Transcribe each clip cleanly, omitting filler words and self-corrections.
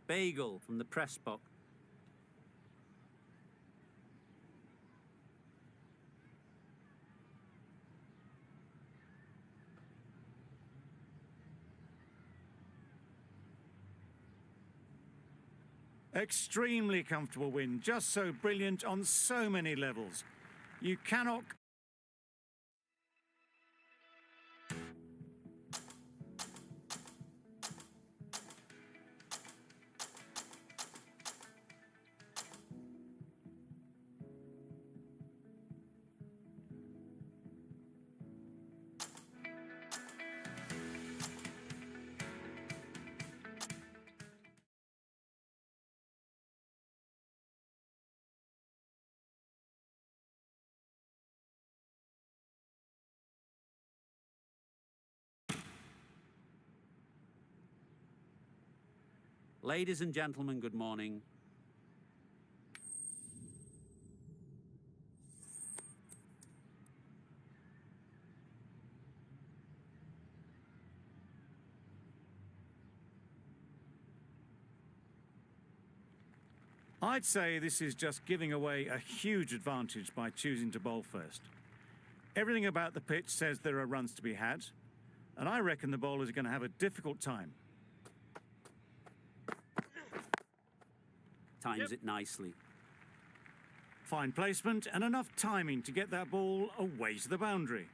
Bagel from the press box. Extremely comfortable win, just so brilliant on so many levels. You cannot... Ladies and gentlemen, good morning. I'd say this is just giving away a huge advantage by choosing to bowl first. Everything about the pitch says there are runs to be had, and I reckon the bowlers are going to have a difficult time. Times it nicely. Fine placement and enough timing to get that ball away to the boundary.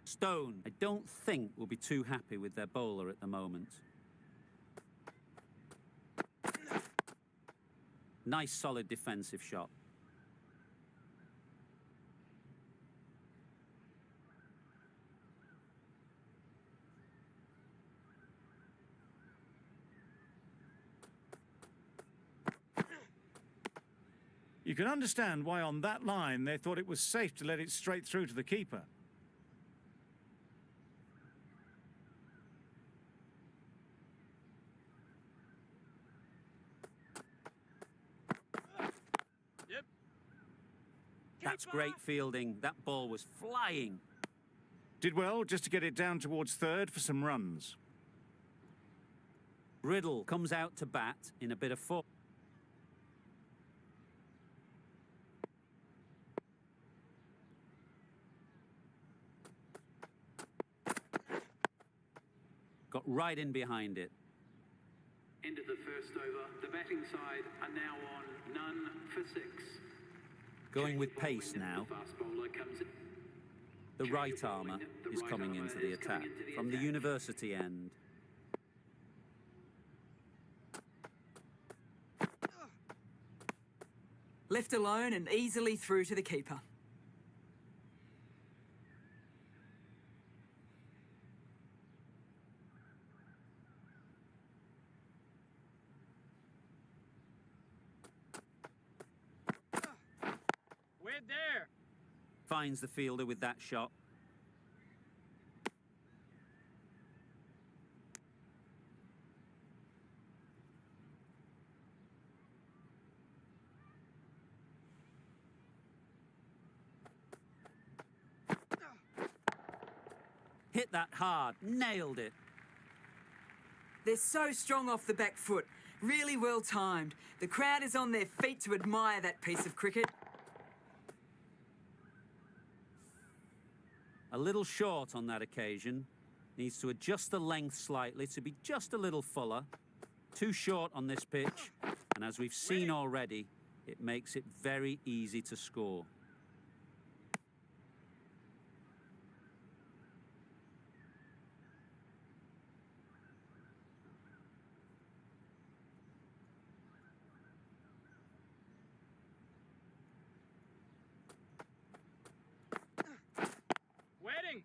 Stone, I don't think will be too happy with their bowler at the moment. Nice solid defensive shot. You can understand why on that line they thought it was safe to let it straight through to the keeper. That's great fielding. That ball was flying. Did well just to get it down towards third for some runs. Riddle comes out to bat in a bit of form. Got right in behind it. End of the first over. The batting side are now on none for 6. Going with pace now. The right armour is coming into the attack from the university end. Left alone and easily through to the keeper. We're there. Finds the fielder with that shot. Hit that hard, nailed it. They're so strong off the back foot, really well timed. The crowd is on their feet to admire that piece of cricket. A little short on that occasion. Needs to adjust the length slightly to be just a little fuller. Too short on this pitch, and as we've seen already, it makes it very easy to score. Wedding.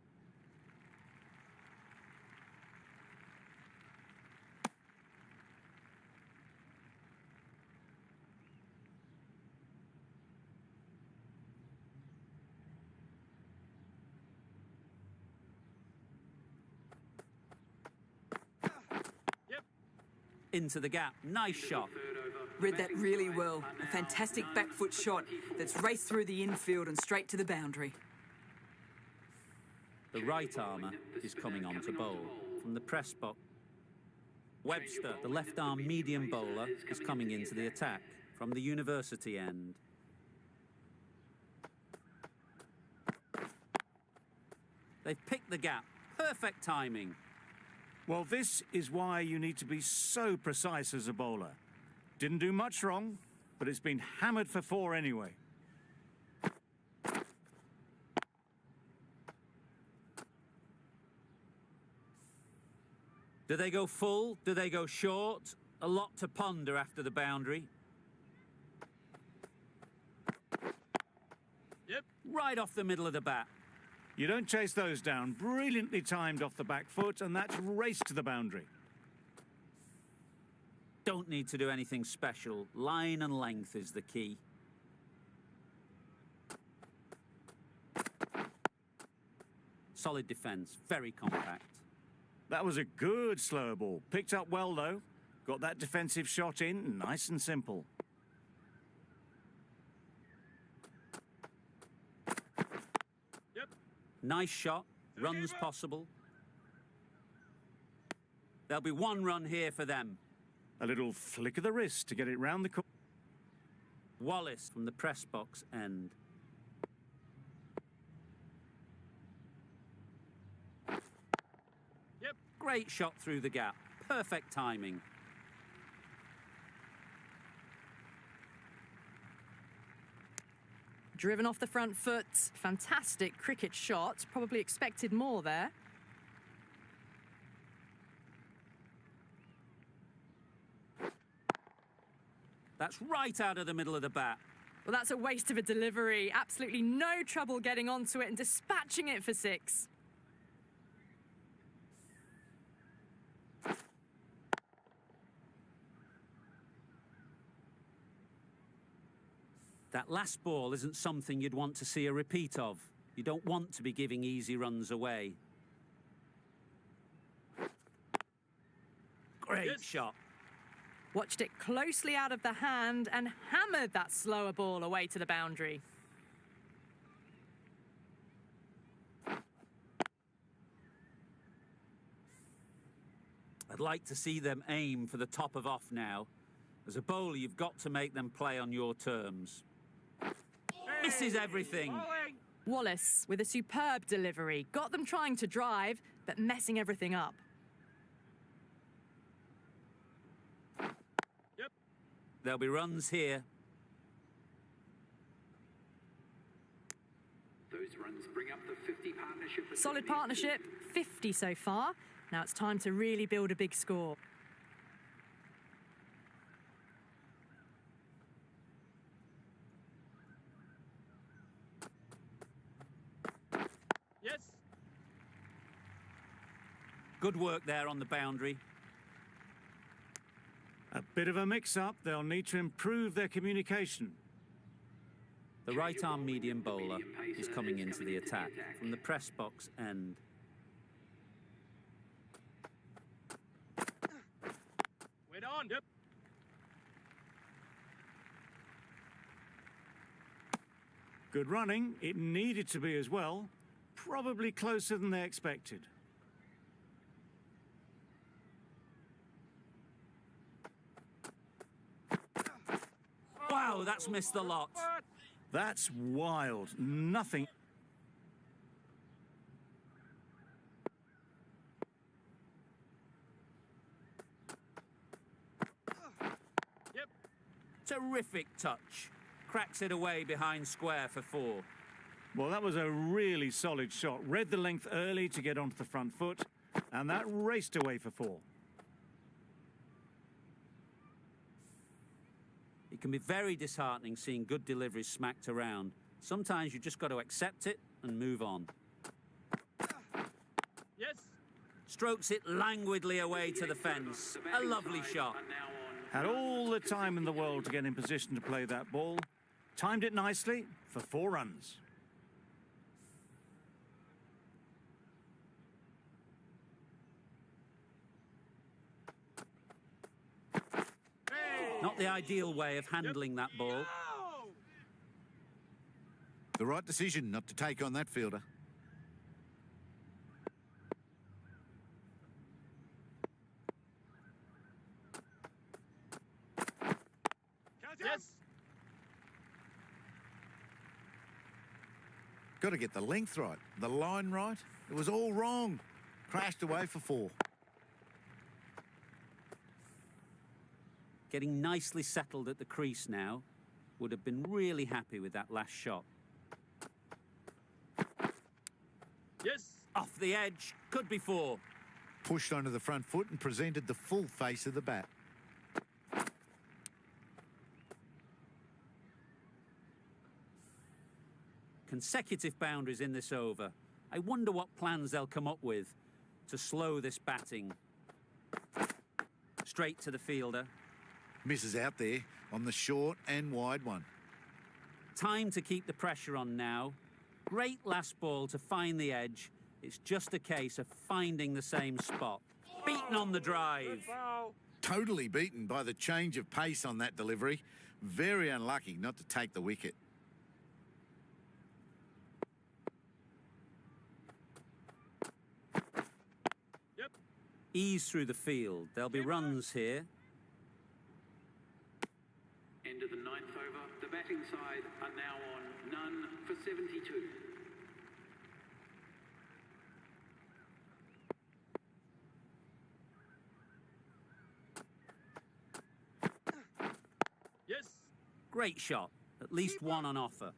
Into the gap, nice shot. Read that really well. A fantastic back foot shot that's raced through the infield and straight to the boundary. The right armour is coming on to bowl. From the press box, Webster, the left-arm medium bowler, is coming into the attack from the university end. They've picked the gap. Perfect timing. Well, this is why you need to be so precise as a bowler. Didn't do much wrong, but it's been hammered for 4 anyway. Do they go full? Do they go short? A lot to ponder after the boundary. Yep. Right off the middle of the bat. You don't chase those down. Brilliantly timed off the back foot, and that's race to the boundary. Don't need to do anything special. Line and length is the key. Solid defence, very compact. That was a good slow ball. Picked up well, though. Got that defensive shot in, nice and simple. Yep. Nice shot. Runs possible. There'll be 1 run here for them. A little flick of the wrist to get it round the corner. Wallace from the press box end. Yep. Great shot through the gap. Perfect timing. Driven off the front foot. Fantastic cricket shot. Probably expected more there. That's right out of the middle of the bat. Well, that's a waste of a delivery. Absolutely no trouble getting onto it and dispatching it for 6. That last ball isn't something you'd want to see a repeat of. You don't want to be giving easy runs away. Great Yes. shot. Watched it closely out of the hand and hammered that slower ball away to the boundary. I'd like to see them aim for the top of off now. As a bowler, you've got to make them play on your terms. Misses everything. Bowling. Wallace with a superb delivery. Got them trying to drive, but messing everything up. Yep. There'll be runs here. Those runs bring up the 50 partnership. at Solid 72. partnership, 50 so far. Now it's time to really build a big score. Yes. Good work there on the boundary. A bit of a mix-up. They'll need to improve their communication. The right-arm medium bowler is coming into the attack from the press box end. Wait on. Yep. Good running. It needed to be as well. Probably closer than they expected. Wow, that's missed the lot. What? That's wild. Nothing. Yep. Terrific touch. Cracks it away behind square for 4. Well, that was a really solid shot. Read the length early to get onto the front foot, and that raced away for 4. It can be very disheartening seeing good deliveries smacked around. Sometimes you just got to accept it and move on. Yes. Strokes it languidly away to the fence. A lovely shot. Had all the time in the world to get in position to play that ball. Timed it nicely for 4 runs. Not the ideal way of handling that ball. Oh. The right decision not to take on that fielder. Got to get the length right, the line right. It was all wrong. Crashed away for 4. Getting nicely settled at the crease now. Would have been really happy with that last shot. Yes. Off the edge, could be 4. Pushed onto the front foot and presented the full face of the bat. Consecutive boundaries in this over. I wonder what plans they'll come up with to slow this batting. Straight to the fielder. Misses out there on the short and wide one. Time to keep the pressure on now. Great last ball to find the edge. It's just a case of finding the same spot. Beaten on the drive. Foul. Totally beaten by the change of pace on that delivery. Very unlucky not to take the wicket. Yep. Ease through the field. There'll be runs here. End of the 9th over. The batting side are now on none for 72. Yes. Great shot. At least one on offer.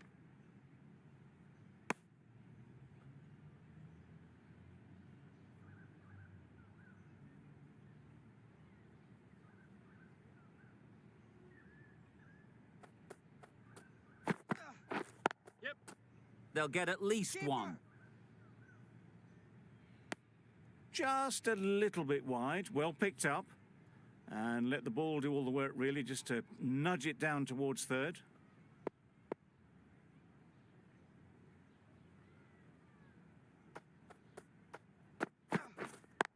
Yep. They'll get at least one. Just a little bit wide, well picked up. And let the ball do all the work, really, just to nudge it down towards third.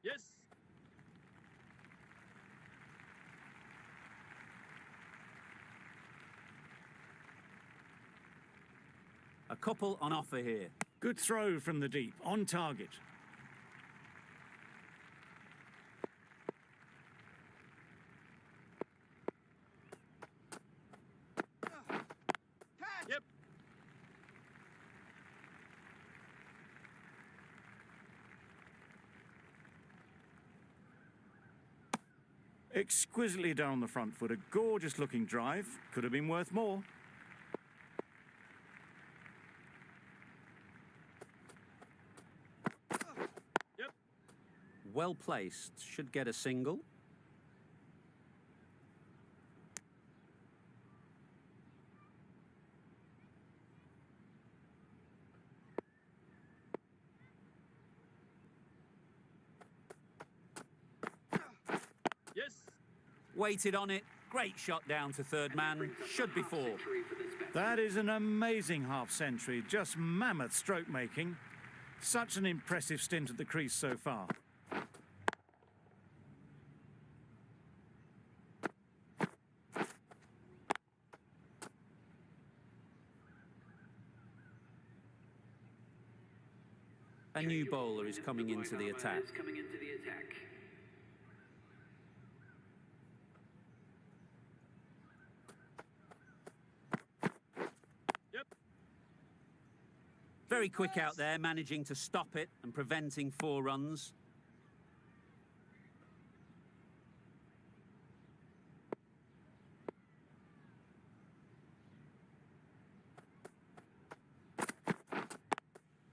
Yes. A couple on offer here. Good throw from the deep, on target. Yep. Exquisitely down the front foot, a gorgeous looking drive. Could have been worth more. Yep. Well placed. Should get a single. Yes. Waited on it. Great shot down to third man. Should be 4. Century for this batsman. That is an amazing half-century, just mammoth stroke making. Such an impressive stint at the crease so far. A new bowler is coming into the attack. Coming into the attack. Yep. Very quick out there, managing to stop it and preventing 4 runs.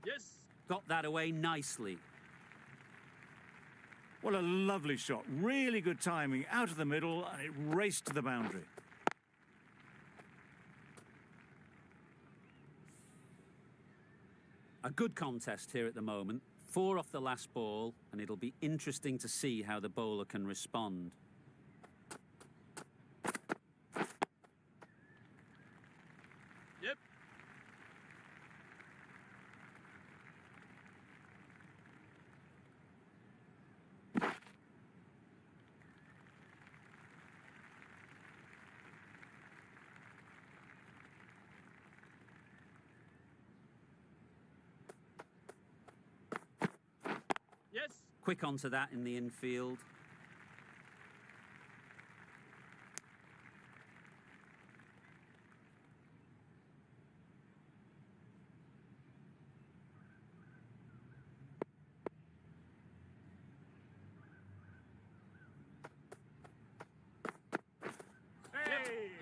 Yes. Got that away nicely. What a lovely shot. Really good timing. Out of the middle, and it raced to the boundary. A good contest here at the moment. 4 off the last ball, and it'll be interesting to see how the bowler can respond. Yep. Yes. Quick onto that in the infield.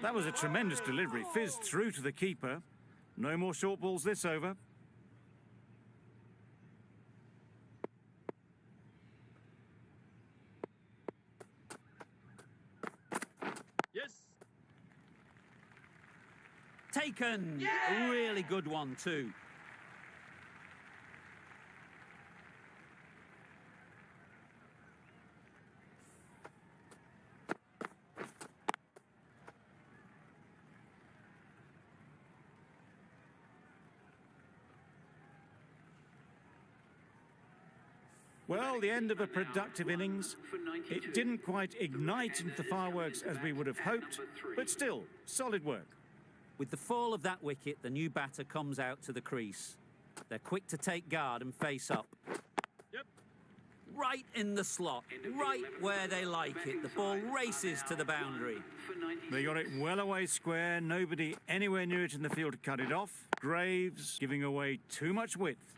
That was a tremendous delivery. Fizzed through to the keeper. No more short balls this over. Yes. Taken! A really good one, too. Well, the end of a productive innings. It didn't quite ignite into the fireworks as we would have hoped, but still, solid work. With the fall of that wicket, the new batter comes out to the crease. They're quick to take guard and face up. Yep. Right in the slot, right where they like it. The ball races to the boundary. They got it well away square, nobody anywhere near it in the field to cut it off. Graves giving away too much width.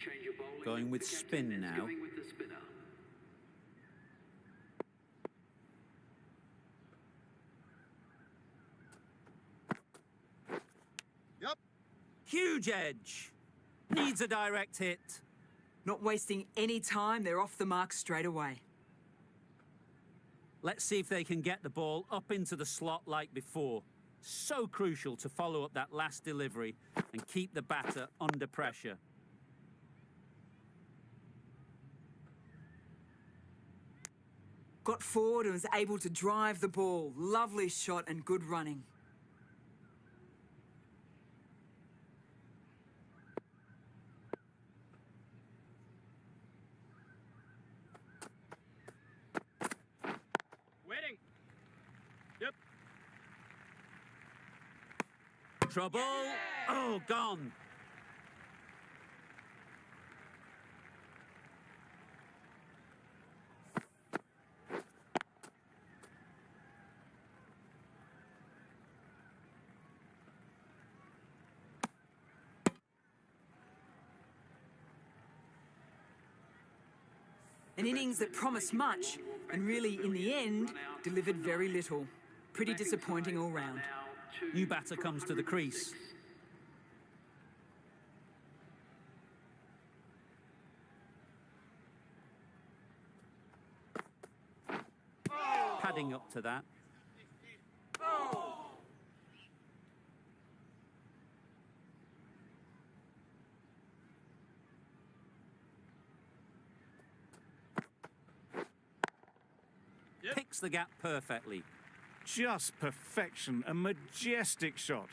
Going with spin now. Yep. Huge edge. Needs a direct hit. Not wasting any time, they're off the mark straight away. Let's see if they can get the ball up into the slot like before. So crucial to follow up that last delivery and keep the batter under pressure. Got forward and was able to drive the ball. Lovely shot and good running. Waiting. Yep. Trouble. Oh, gone. An innings that promised much and really, in the end, delivered very little. Pretty disappointing all round. New batter comes to the crease. Padding up to that. Picks the gap perfectly. Just perfection, a majestic shot.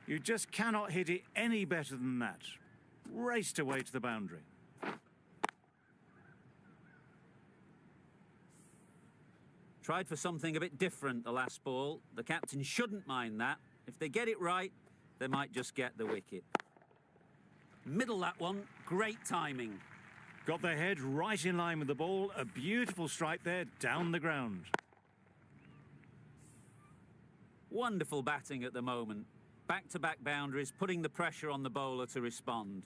You just cannot hit it any better than that. Raced away to the boundary. Tried for something a bit different the last ball. The captain shouldn't mind that. If they get it right, they might just get the wicket. Middle that one, great timing. Got their head right in line with the ball. A beautiful strike there, down the ground. Wonderful batting at the moment. Back-to-back boundaries, putting the pressure on the bowler to respond.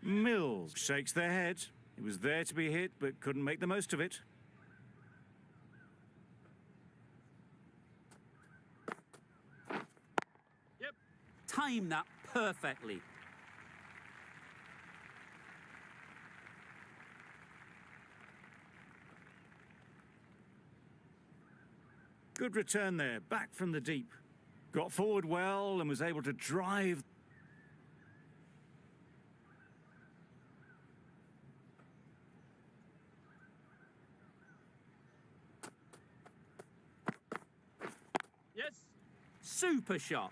Mills shakes their head. It was there to be hit, but couldn't make the most of it. Yep. Time that perfectly. Good return there, back from the deep. Got forward well and was able to drive. Yes. Super shot.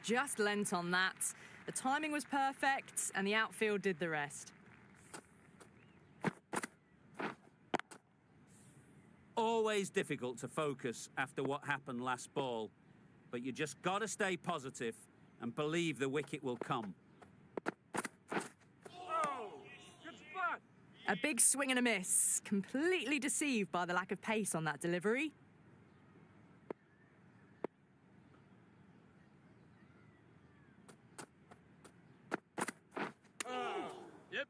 Just lent on that. The timing was perfect and the outfield did the rest. Always difficult to focus after what happened last ball, but you just got to stay positive and believe the wicket will come. Oh, good spot. A big swing and a miss. Completely deceived by the lack of pace on that delivery. Yep.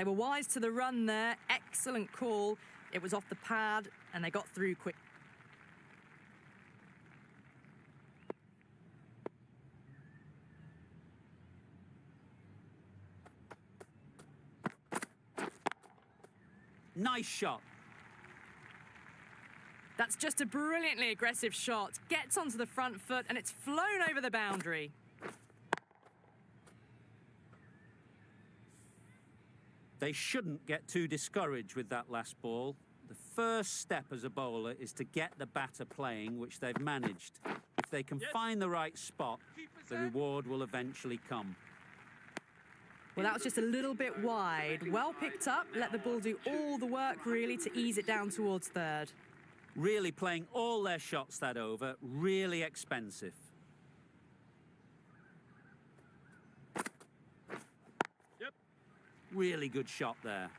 They were wise to the run there. Excellent call. It was off the pad, and they got through quick. Nice shot. That's just a brilliantly aggressive shot. Gets onto the front foot, and it's flown over the boundary. They shouldn't get too discouraged with that last ball. The first step as a bowler is to get the batter playing, which they've managed. If they can find the right spot, the reward will eventually come. Well, that was just a little bit wide. Well picked up, let the ball do all the work, really, to ease it down towards third. Really playing all their shots that over, really expensive. Yep. Really good shot there.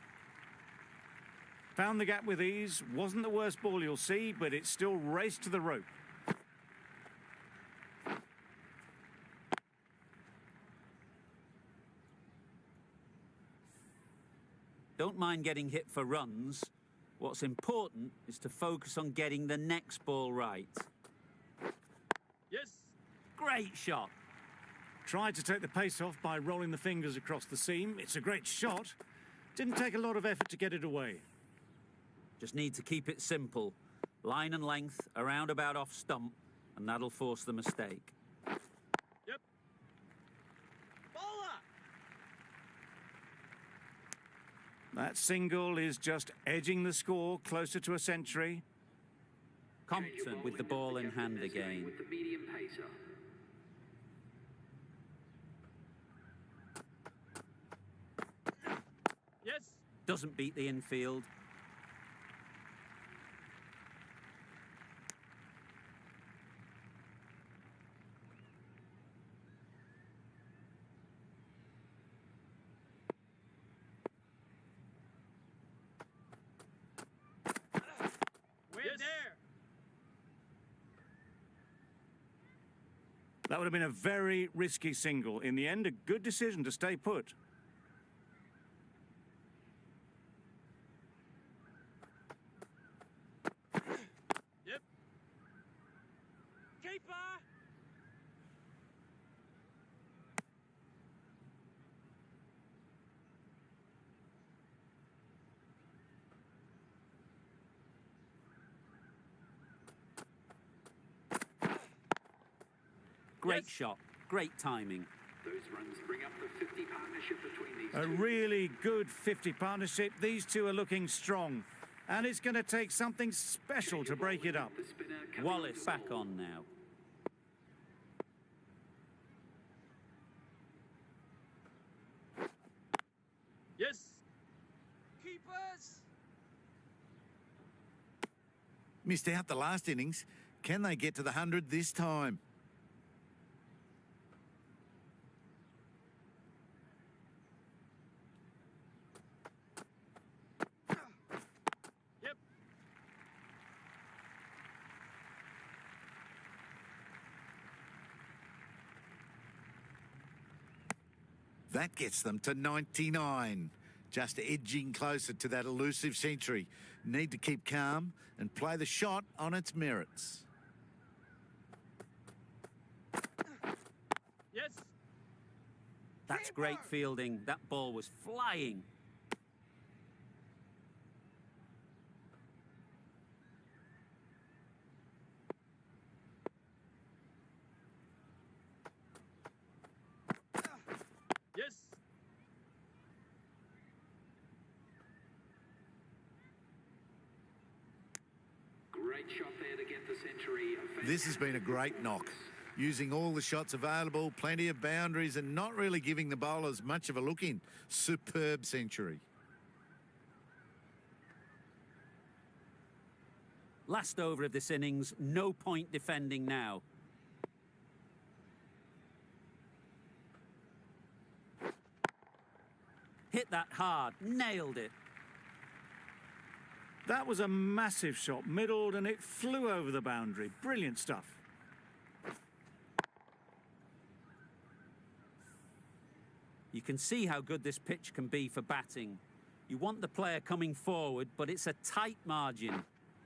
Found the gap with ease. Wasn't the worst ball you'll see, but it still raced to the rope. Don't mind getting hit for runs. What's important is to focus on getting the next ball right. Yes. Great shot. Tried to take the pace off by rolling the fingers across the seam. It's a great shot. Didn't take a lot of effort to get it away. Just need to keep it simple. Line and length, around about off stump, and that'll force the mistake. Yep. Bowler. That single is just edging the score closer to a century. Compton with the ball in hand again. With the medium pacer. Yes. Doesn't beat the infield. We're there. That would have been a very risky single. In the end, a good decision to stay put. Yep. Keeper. Great Yes. shot. Great timing. Those runs bring up the 50 partnership between these A two. really good 50 partnership. These two are looking strong. And it's going to take something special to break it up. The spinner coming Wallace on back sole. on now. Yes. Keepers. Missed out the last innings. Can they get to the 100 this time? Yep. That gets them to 99. Just edging closer to that elusive century. Need to keep calm and play the shot on its merits. Yes. That's great fielding. That ball was flying. Yes. Great shot there to get the century. This has been a great knock. Using all the shots available, plenty of boundaries and not really giving the bowlers much of a look in. Superb century. Last over of this innings, no point defending now. Hit that hard, nailed it. That was a massive shot, middled, and it flew over the boundary. Brilliant stuff. You can see how good this pitch can be for batting. You want the player coming forward, but it's a tight margin.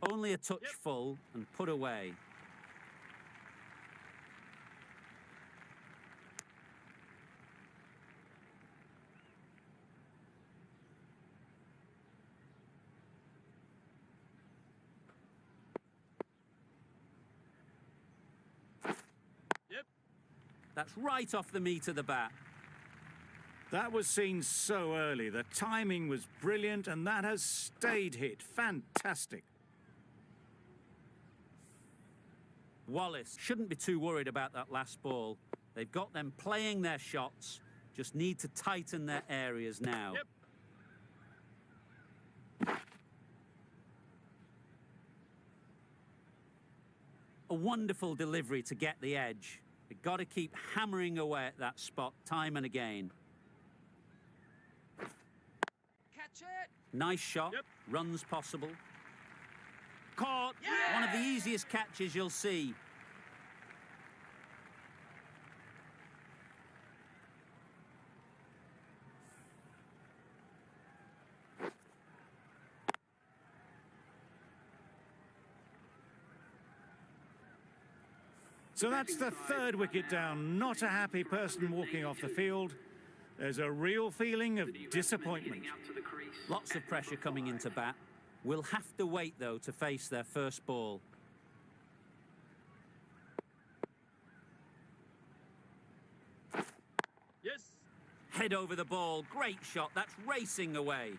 Only a touch full and put away. Yep. That's right off the meat of the bat. That was seen so early. The timing was brilliant, and that has stayed hit. Fantastic. Wallace shouldn't be too worried about that last ball. They've got them playing their shots, just need to tighten their areas now. Yep. A wonderful delivery to get the edge. They've got to keep hammering away at that spot time and again. Catch it. Nice shot, Yep. runs possible. Caught, one of the easiest catches you'll see. So that's the third wicket down. Not a happy person walking off the field. There's a real feeling of disappointment. Lots of pressure coming into bat. We'll have to wait, though, to face their first ball. Yes. Head over the ball. Great shot. That's racing away.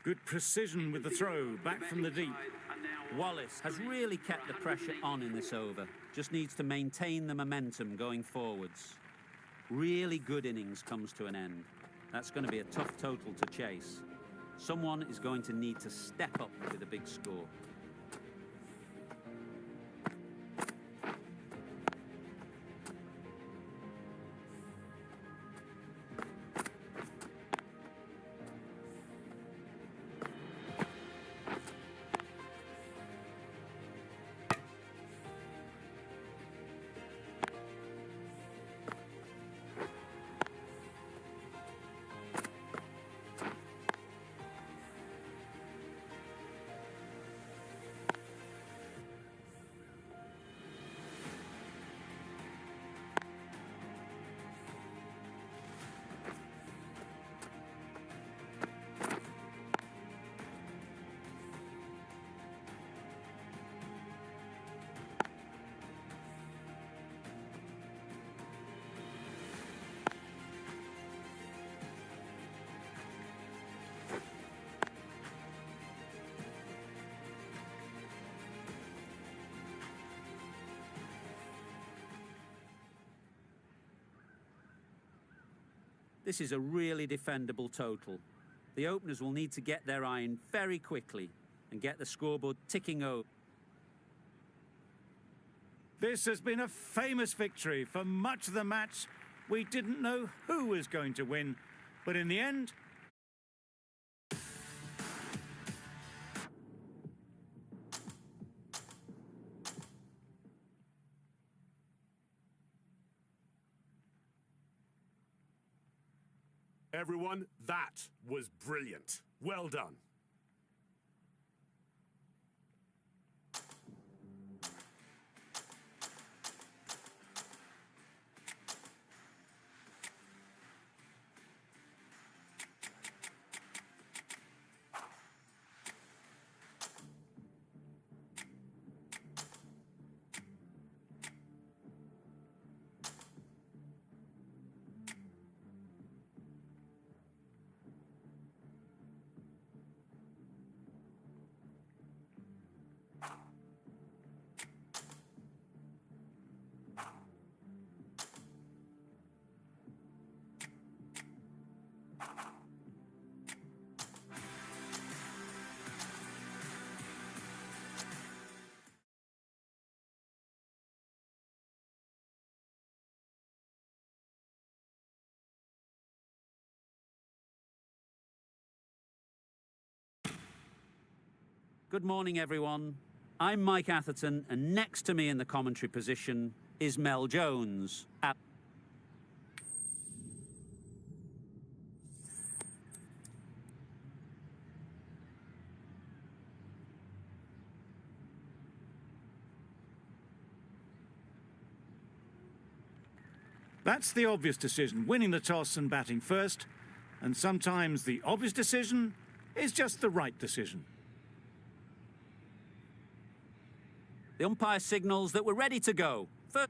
Good precision with the throw, back from the deep. Wallace has really kept the pressure on in this over. Just needs to maintain the momentum going forwards. Really good innings comes to an end. That's going to be a tough total to chase. Someone is going to need to step up with a big score. This is a really defendable total. The openers will need to get their iron very quickly and get the scoreboard ticking over. This has been a famous victory. For much of the match, we didn't know who was going to win, but in the end, Everyone, that was brilliant. Well done. Good morning, everyone. I'm Mike Atherton, and next to me in the commentary position is Mel Jones. That's the obvious decision, winning the toss and batting first. And sometimes the obvious decision is just the right decision. The umpire signals that we're ready to go. First.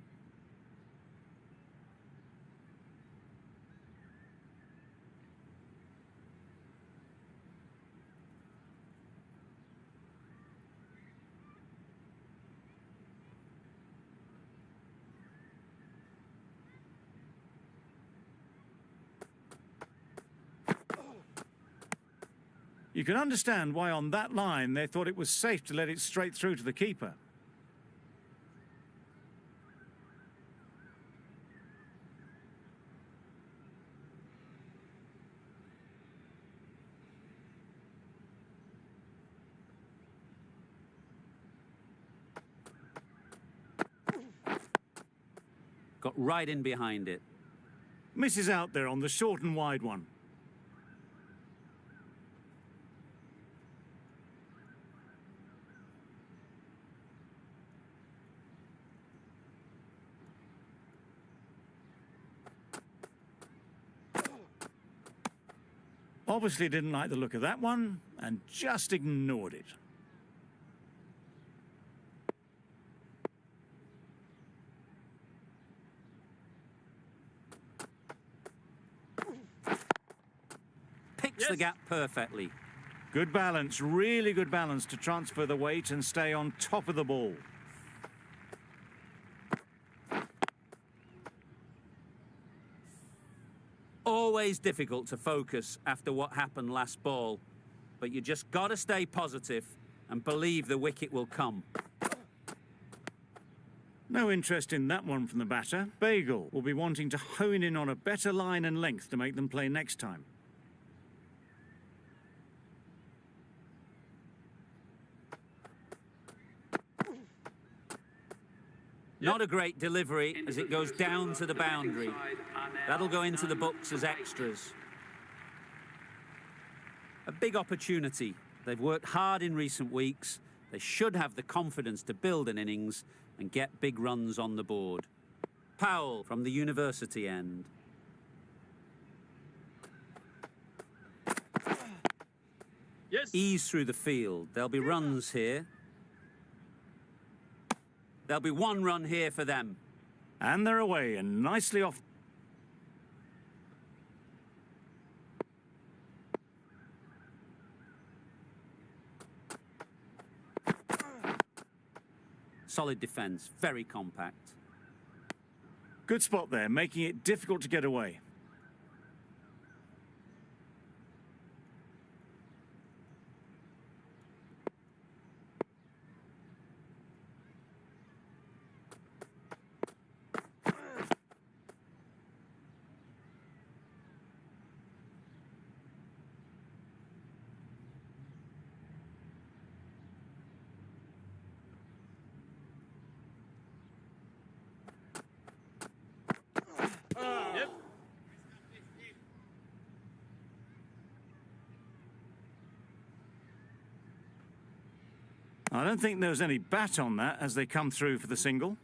You can understand why on that line they thought it was safe to let it straight through to the keeper. Got right in behind it. Misses out there on the short and wide one. Obviously didn't like the look of that one and just ignored it. Picks the gap perfectly. Good balance, really good balance to transfer the weight and stay on top of the ball. Always difficult to focus after what happened last ball, but you just got to stay positive and believe the wicket will come. No interest in that one from the batter. Bagel will be wanting to hone in on a better line and length to make them play next time. Not a great delivery as it goes down to the boundary. That'll go into the books as extras. A big opportunity. They've worked hard in recent weeks. They should have the confidence to build an innings and get big runs on the board. Powell from the university end. Yes. Ease through the field. There'll be runs here. There'll be one run here for them. And they're away and nicely off. Solid defence, very compact. Good spot there, making it difficult to get away. Yep. I don't think there was any bat on that as they come through for the single.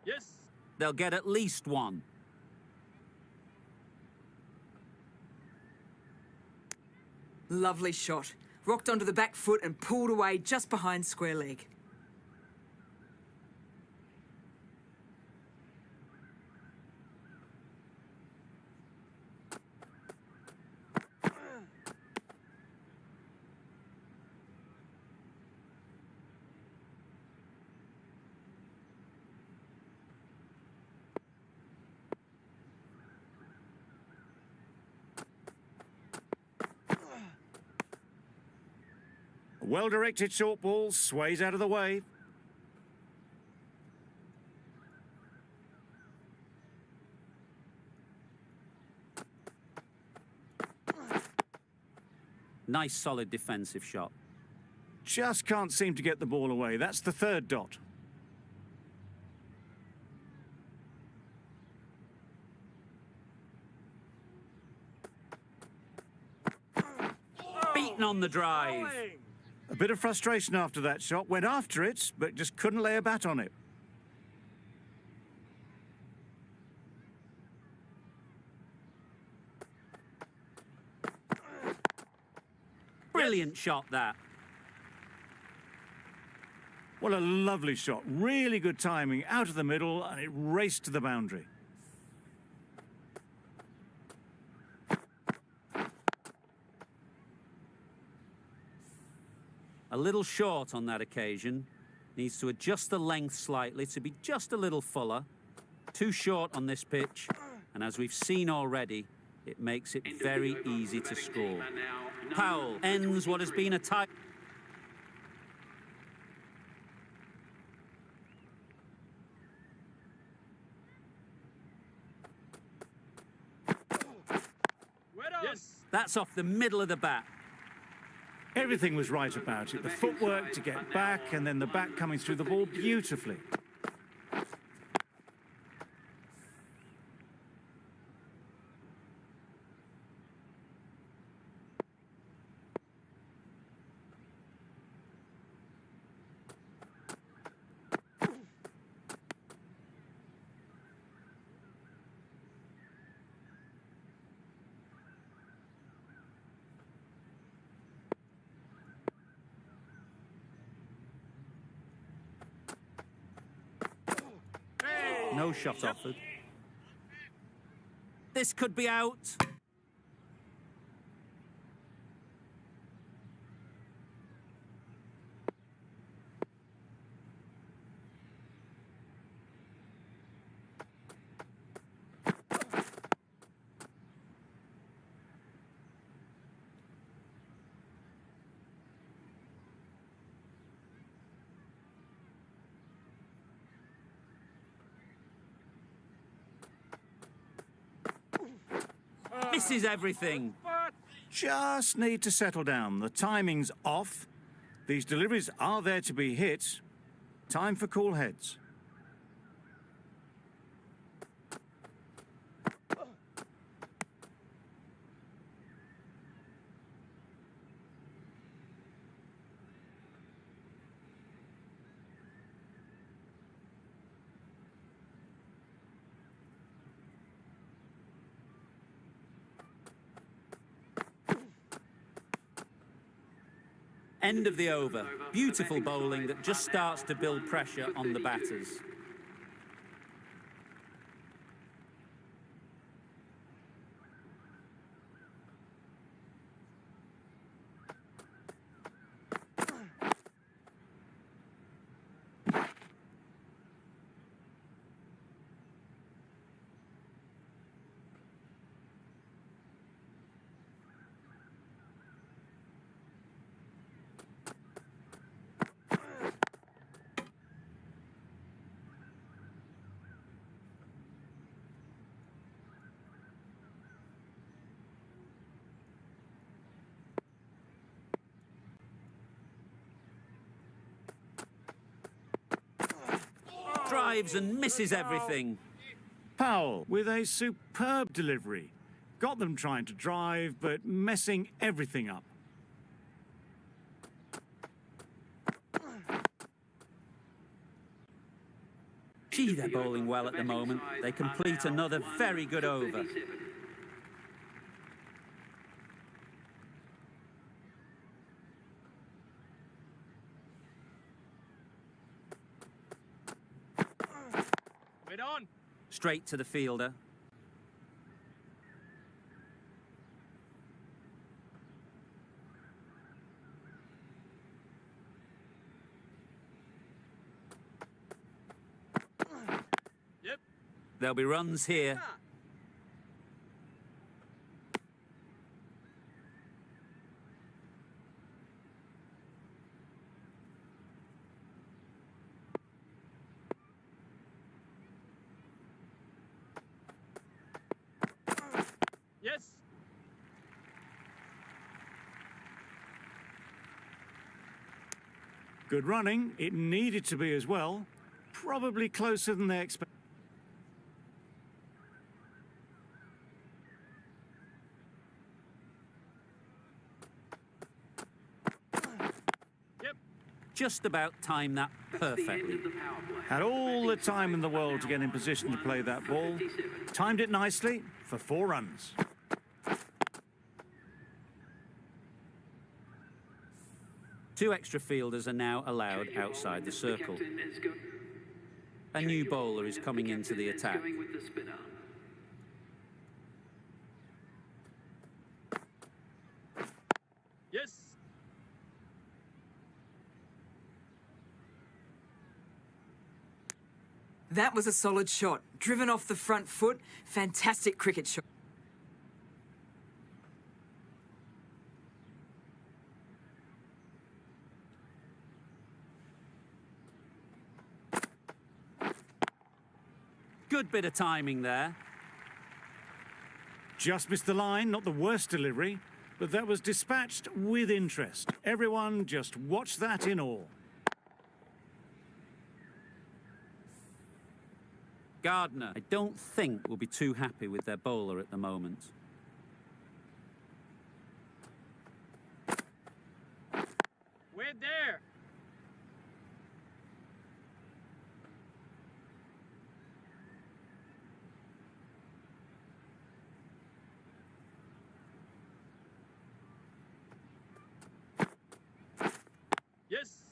Yes. They'll get at least one. Lovely shot. Rocked onto the back foot and pulled away just behind square leg. A well-directed short ball sways out of the way. Nice, solid defensive shot. Just can't seem to get the ball away. That's the third dot. Beaten on the drive. A bit of frustration after that shot. Went after it, but just couldn't lay a bat on it. Brilliant shot, that. What a lovely shot. Really good timing. Out of the middle, and it raced to the boundary. A little short on that occasion. Needs to adjust the length slightly to be just a little fuller. Too short on this pitch. And as we've seen already, it makes it very easy to score. Powell ends what has been a tight... Yes. That's off the middle of the bat. Everything was right about it. The footwork to get back, and then the bat coming through the ball beautifully. No shot offered. This could be out. Misses everything. Just need to settle down. The timing's off. These deliveries are there to be hit. Time for cool heads. End of the over. Beautiful bowling that just starts to build pressure on the batters. Drives and misses everything. Powell with a superb delivery. Got them trying to drive, but messing everything up. Gee, they're bowling well at the moment. They complete another very good over. Wait on. Straight to the fielder. Yep. There'll be runs here. Yes. Good running. It needed to be as well. Probably closer than they expected. Just about timed that perfectly. Had all the time in the world to get in position to play that ball. Timed it nicely for 4 runs. Two extra fielders are now allowed outside the circle. A new bowler is coming into the attack. Yes. That was a solid shot. Driven off the front foot. Fantastic cricket shot. Good bit of timing there. Just missed the line, not the worst delivery, but that was dispatched with interest. Everyone just watch that in awe. Gardner, I don't think will be too happy with their bowler at the moment. We're there. Yes.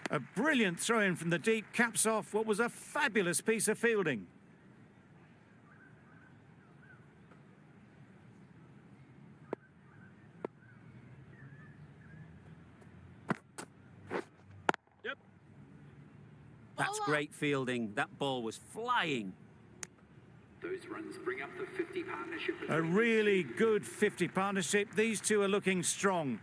A brilliant throw-in from the deep caps off what was a fabulous piece of fielding. Yep. That's great fielding. That ball was flying. Those runs bring up the 50 partnership. A really good 50 partnership. These two are looking strong.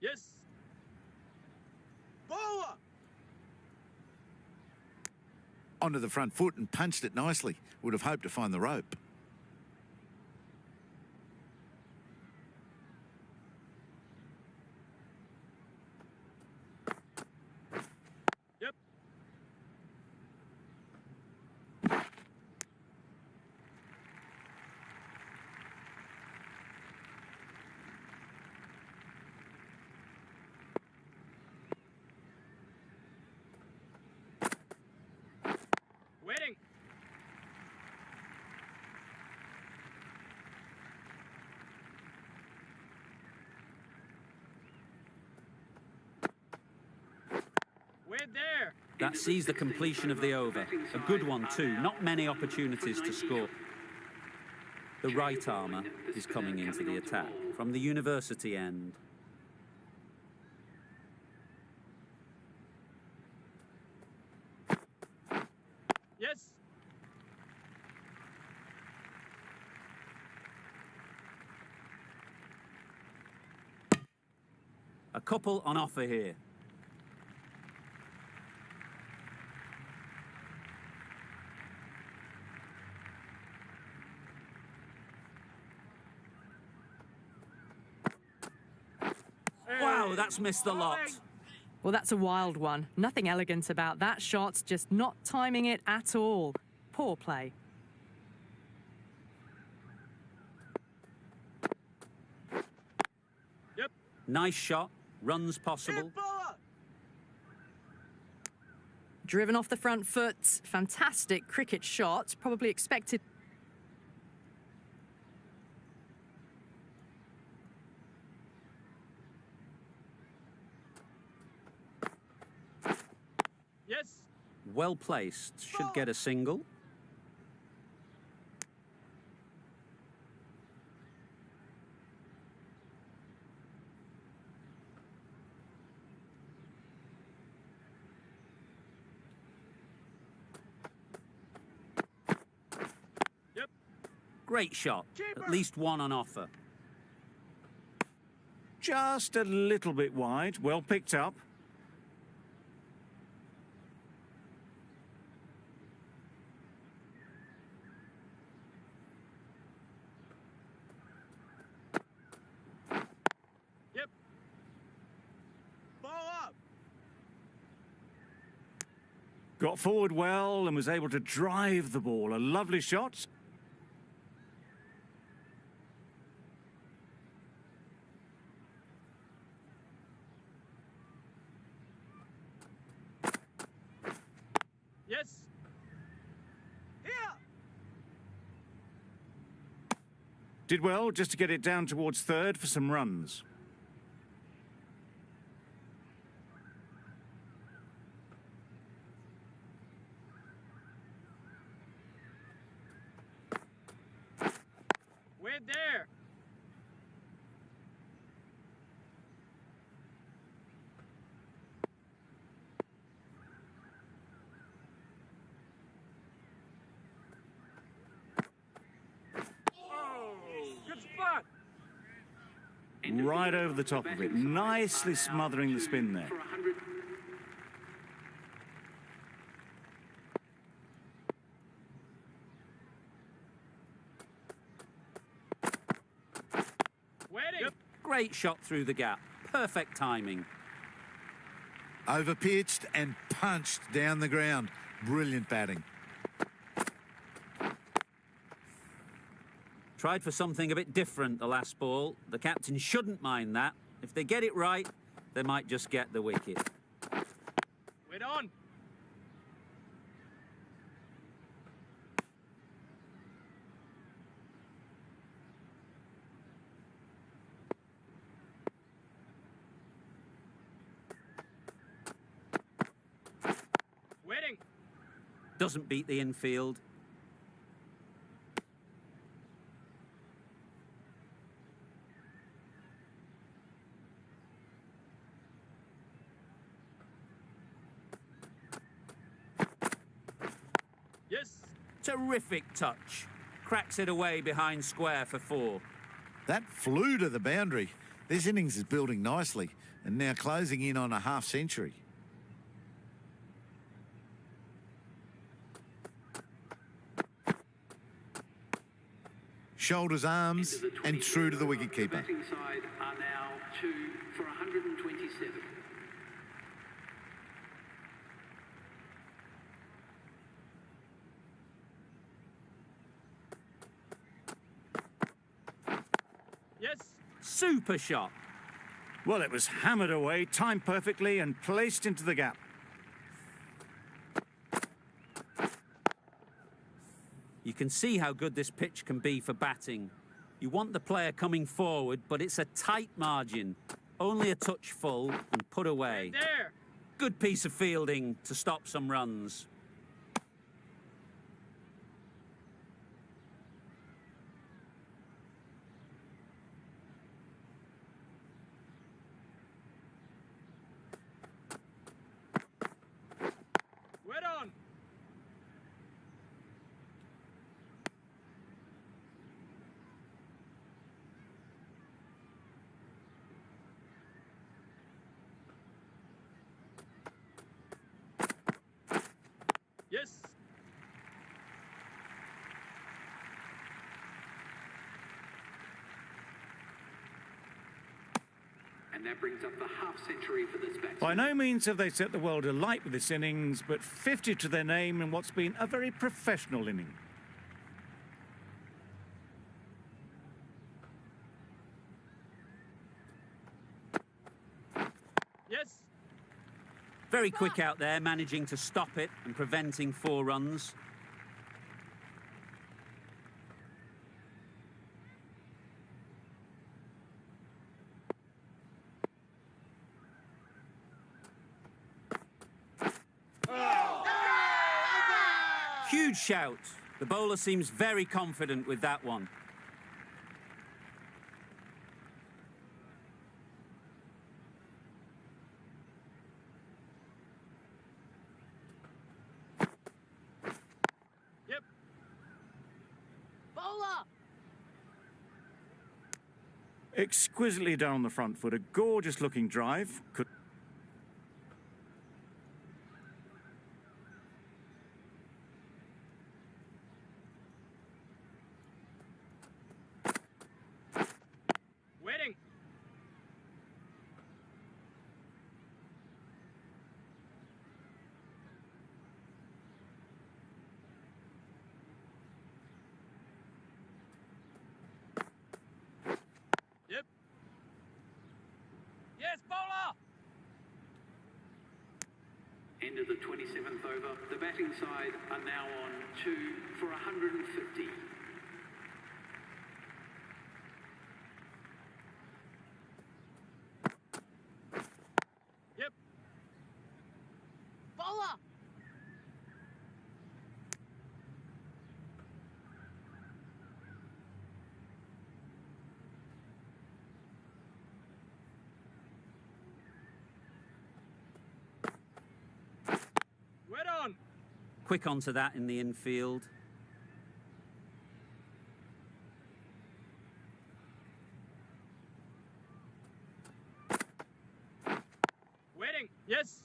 Yes. Bowler. Onto the front foot and punched it nicely. Would have hoped to find the rope. Yep. Waiting. We're there. That sees the completion of the over. A good one too. Not many opportunities to score. The right armour is coming into the attack from the university end. Yes. A couple on offer here. Wow, that's missed the lot. Well, that's a wild one. Nothing elegant about that shot, just not timing it at all. Poor play. Yep. Nice shot. Runs possible. Bowler. Driven off the front foot. Fantastic cricket shot. Probably expected. Yes. Well placed. Should get a single. Yep. Great shot. At least one on offer. Just a little bit wide. Well picked up. Got forward well and was able to drive the ball. A lovely shot. Yes. Did well just to get it down towards third for some runs. We're there. Good spot. Right over the top of it. Nicely smothering the spin there. For 100. Waiting. Great shot through the gap. Perfect timing. Overpitched and punched down the ground. Brilliant batting. Tried for something a bit different the last ball. The captain shouldn't mind that. If they get it right, they might just get the wicket. Wait on. Waiting. Doesn't beat the infield. Yes. Terrific touch. Cracks it away behind square for 4. That flew to the boundary. This innings is building nicely and now closing in on a half century. Shoulders, arms, Into the and 20th true to the over. wicketkeeper. The batting side are now 2 for 127. Yes. Super shot. Well, it was hammered away, timed perfectly and placed into the gap. You can see how good this pitch can be for batting. You want the player coming forward, but it's a tight margin. Only a touch full and put away. There. Good piece of fielding to stop some runs. Wait on. Yes. And that brings up the half century for this batsman. By no means have they set the world alight with this innings, but 50 to their name in what's been a very professional inning. Yes. Very quick out there, managing to stop it and preventing 4 runs. Huge shout. The bowler seems very confident with that one. Yep. Exquisitely down the front foot, a gorgeous looking drive. Could Waiting. End of the 27th over. The batting side are now on 2 for 150. Yep. Bowler! Wet on. Quick onto that in the infield. Wetting. Yes.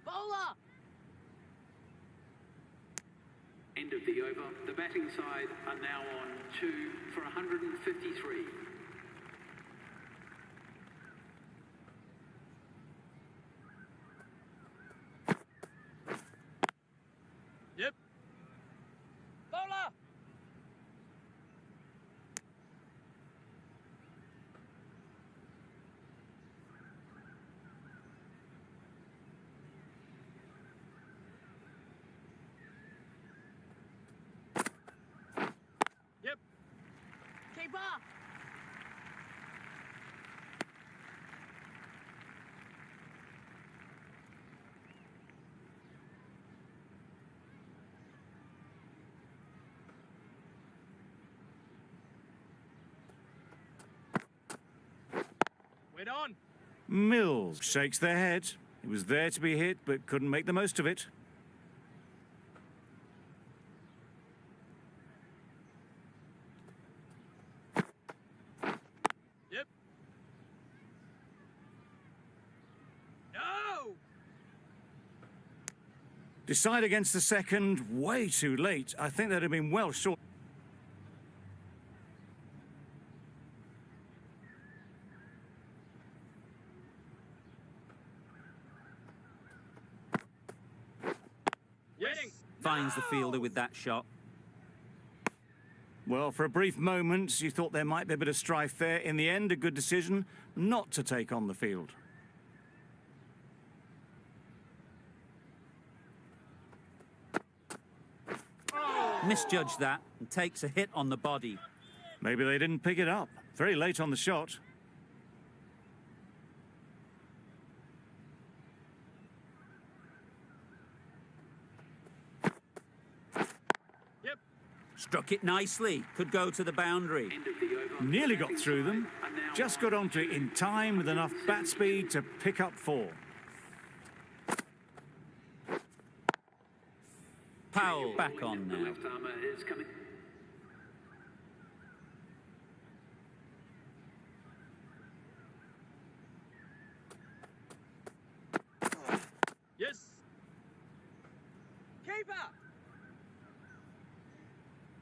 Bowler! End of the over. The batting side are now on 2 for 153. Yep. Bowler! Yep. Keeper! Wet on. Mills shakes their head. It was there to be hit, but couldn't make the most of it. Yep. No. Decide against the second, way too late. I think that'd have been well short. Wetting. Finds the fielder with that shot. Well, for a brief moment, you thought there might be a bit of strife there. In the end, a good decision not to take on the field. Misjudged that and takes a hit on the body. Maybe they didn't pick it up. Very late on the shot. Yep. Struck it nicely. Could go to the boundary. End of the over. Nearly The got batting through them. side are now Just on got onto it in time with enough bat speed to pick up 4. Powell back on The now. left armour is coming. Yes. Keeper!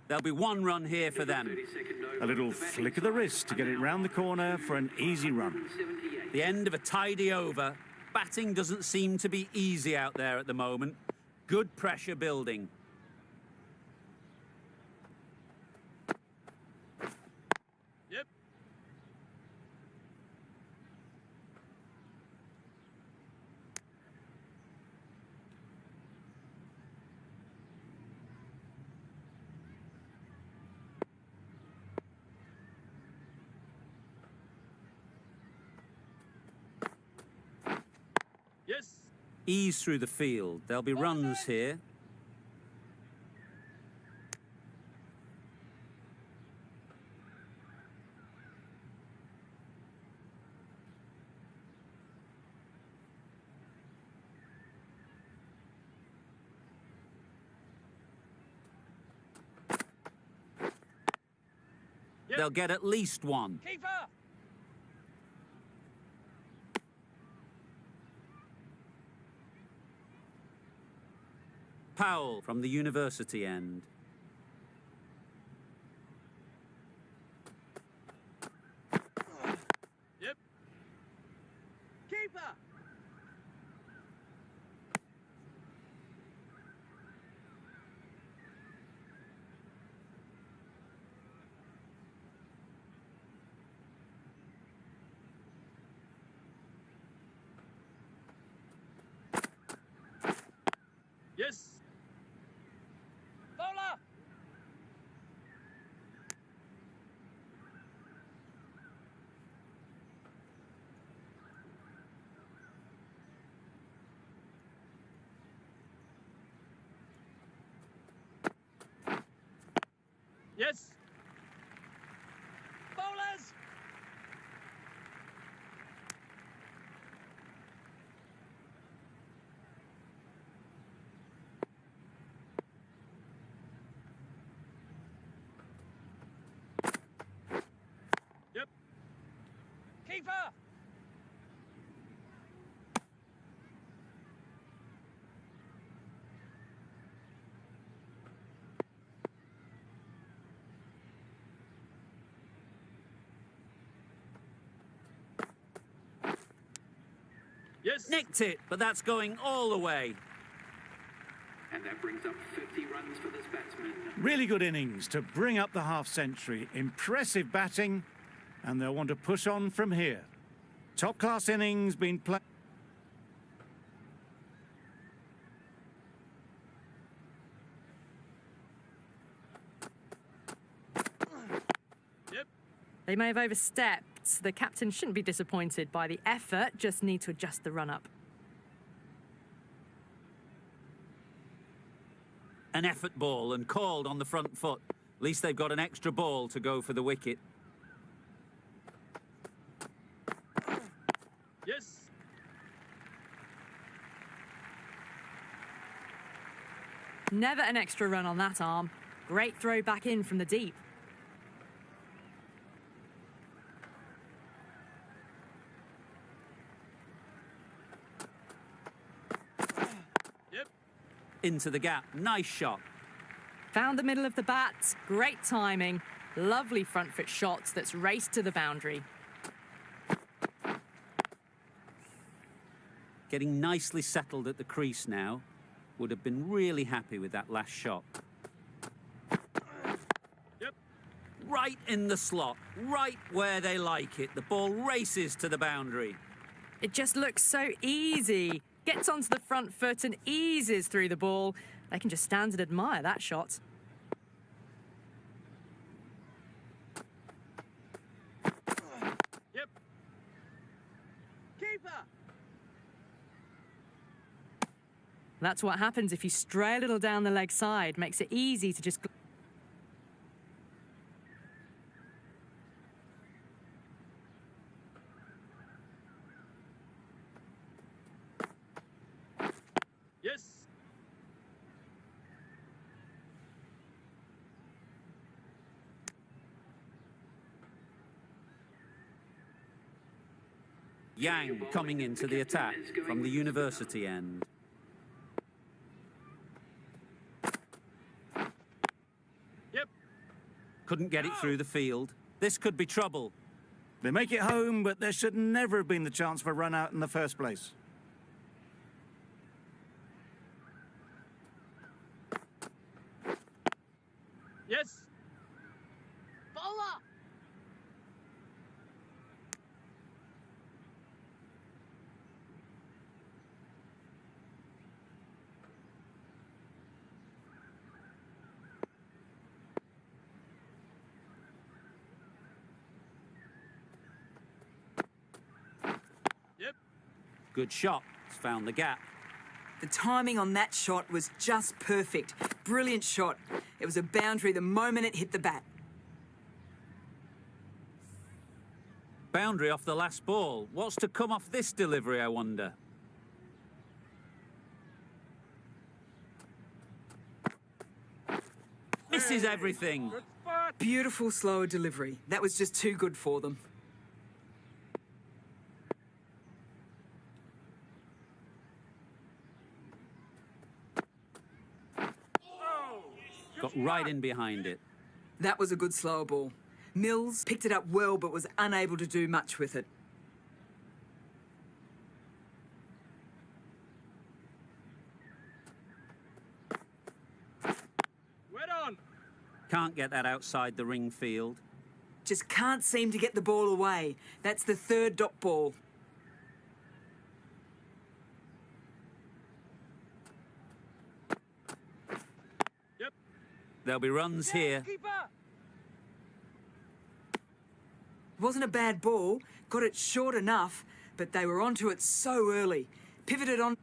There'll be 1 run here for them. 32nd over. A little The batting flick of the side wrist to are get it now round the on corner for an easy run. 178. The end of a tidy over. Batting doesn't seem to be easy out there at the moment. Good pressure building. Yep. Yes. Ease through the field. There'll be runs here. Yep. They'll get at least 1. Keeper! Powell from the university end. Yep. Keeper! Yes. Bowlers. Yep. Keeper. Yes. Nicked it, but that's going all the way. And that brings up 50 runs for this batsman. Really good innings to bring up the half-century. Impressive batting, and they'll want to push on from here. Top-class innings being played. Yep. They may have overstepped. The captain shouldn't be disappointed by the effort, just need to adjust the run-up. An effort ball and called on the front foot. At least they've got an extra ball to go for the wicket. Yes. Never an extra run on that arm. Great throw back in from the deep. Yep. Into the gap. Nice shot. Found the middle of the bat. Great timing. Lovely front foot shot that's raced to the boundary. Getting nicely settled at the crease now. Would have been really happy with that last shot. Yep. Right in the slot. Right where they like it. The ball races to the boundary. It just looks so easy. Gets onto the front foot and eases through the ball. They can just stand and admire that shot. Yep. Keeper. That's what happens if you stray a little down the leg side. Makes it easy to just... Yes. Yang coming into the attack from the university end. Yep. Couldn't get it through the field. This could be trouble. They make it home, but there should never have been the chance for a run out in the first place. Yes. Bowler. Yep. Good shot. It's found the gap. The timing on that shot was just perfect. Brilliant shot. It was a boundary the moment it hit the bat. Boundary off the last ball. What's to come off this delivery, I wonder? Misses everything. Good spot. Beautiful slower delivery. That was just too good for them. Got right in behind it. That was a good slower ball. Mills picked it up well but was unable to do much with it. Wet on. Can't get that outside the ring field. Just can't seem to get the ball away. That's the third dot ball. Yep. There'll be runs here. Keeper. Wasn't a bad ball, got it short enough, but they were onto it so early. Pivoted on.